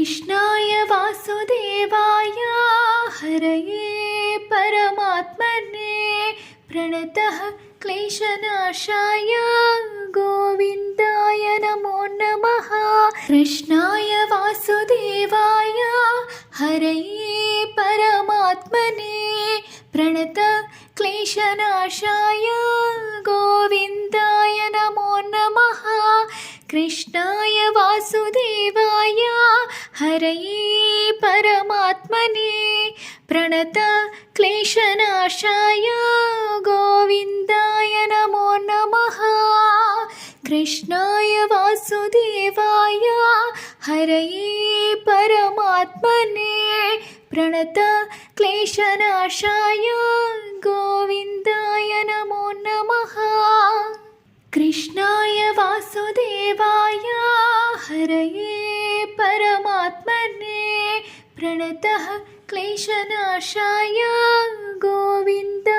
कृष्णाय वासुदेवाय हरये परमात्मने प्रणतः क्लेशनाशाय गोविन्दाय नमो नमः। कृष्णाय वासुदेवाय हरये परमात्मने प्रणतः क्लेशनाशाय गोविन्दाय नमो नमः। कृष्णाय वासुदेवाय हरये परमात्मने प्रणतः क्लेशनाशाय गोविन्दाय नमो नमः। कृष्णाय वासुदेवाय हरये परमात्मने प्रणतः क्लेशनाशाय गोविन्दाय नमो नमः। कृष्णाय वासुदेवाय हरये परमात्मने प्रणतः क्लेशनाशाय गोविन्दाय